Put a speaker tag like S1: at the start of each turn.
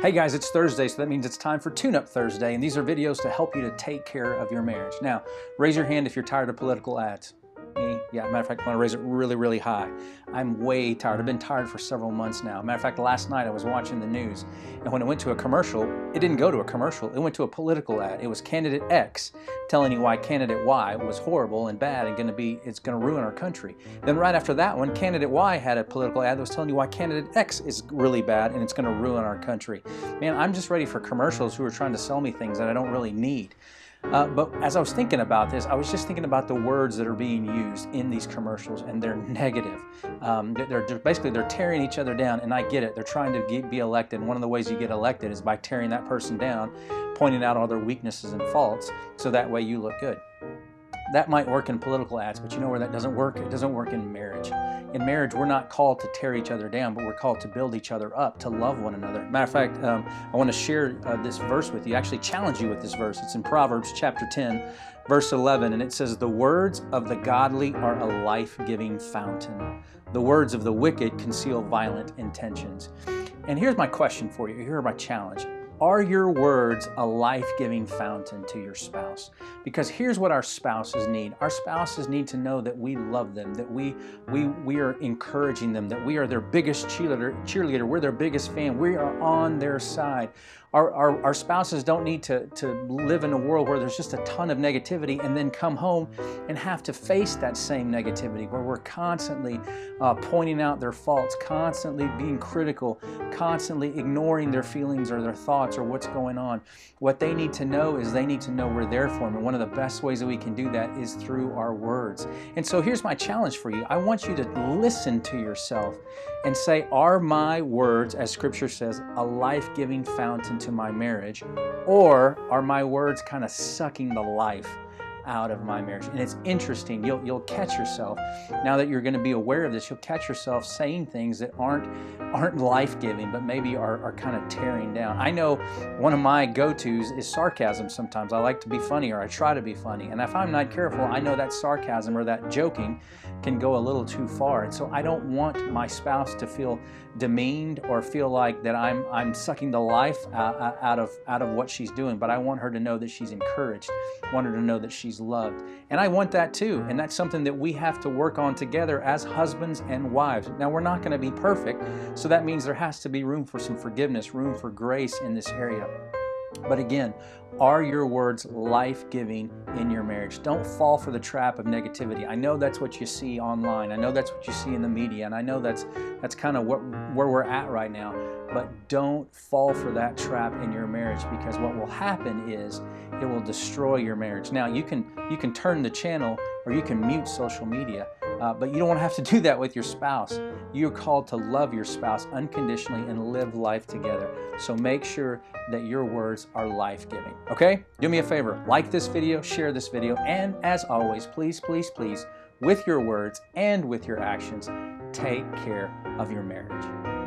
S1: Hey guys, it's Thursday, so that means it's time for Tune Up Thursday, and these are videos to help you to take care of your marriage. Now, raise your hand if you're tired of political ads. Me? Yeah, matter of fact, I want to raise it really, really high. I'm way tired. I've been tired for several months now. Matter of fact, last night I was watching the news, and when it went to a commercial, it didn't go to a commercial, it went to a political ad. It was candidate X telling you why candidate Y was horrible and bad and it's going to ruin our country. Then right after that one, candidate Y had a political ad that was telling you why candidate X is really bad and it's going to ruin our country. Man, I'm just ready for commercials who are trying to sell me things that I don't really need. But as I was thinking about this, I was just thinking about the words that are being used in these commercials, and they're negative. They're tearing each other down, and I get it. They're trying to be elected. And one of the ways you get elected is by tearing that person down, pointing out all their weaknesses and faults, so that way you look good. That might work in political ads, but you know where that doesn't work? It doesn't work in marriage. In marriage, we're not called to tear each other down, but we're called to build each other up, to love one another. Matter of fact, I want to share this verse with you, actually challenge you with this verse. It's in Proverbs chapter 10, verse 11, and it says, "The words of the godly are a life-giving fountain. The words of the wicked conceal violent intentions." And here's my question for you. Here's my challenge. Are your words a life-giving fountain to your spouse? Because here's what our spouses need. Our spouses need to know that we love them, that we are encouraging them, that we are their biggest cheerleader, we're their biggest fan, we are on their side. Our spouses don't need to live in a world where there's just a ton of negativity and then come home and have to face that same negativity, where we're constantly pointing out their faults, constantly being critical, constantly ignoring their feelings or their thoughts or what's going on. What they need to know is they need to know we're there for them, and one of the best ways that we can do that is through our words. And so here's my challenge for you. I want you to listen to yourself and say, are my words, as Scripture says, a life-giving fountain to my marriage, or are my words kind of sucking the life out of my marriage? And it's interesting, you'll catch yourself, now that you're going to be aware of this, you'll catch yourself saying things that aren't life-giving, but maybe are kind of tearing down. I know one of my go-tos is sarcasm sometimes. I like to be funny, or I try to be funny, and if I'm not careful, I know that sarcasm or that joking can go a little too far. And so I don't want my spouse to feel demeaned or feel like that I'm sucking the life out of what she's doing, but I want her to know that she's encouraged. I want her to know that she's loved. And I want that too, and that's something that we have to work on together as husbands and wives. Now, we're not going to be perfect, so that means there has to be room for some forgiveness, room for grace in this area. But again, are your words life-giving in your marriage? Don't fall for the trap of negativity. I know that's what you see online. I know that's what you see in the media, and I know that's kind of where we're at right now. But don't fall for that trap in your marriage, because what will happen is it will destroy your marriage. Now, you can turn the channel, or you can mute social media, but you don't want to have to do that with your spouse. You're called to love your spouse unconditionally and live life together. So make sure that your words are life-giving. Okay? Do me a favor, like this video, share this video, and as always, please, please, please, with your words and with your actions, take care of your marriage.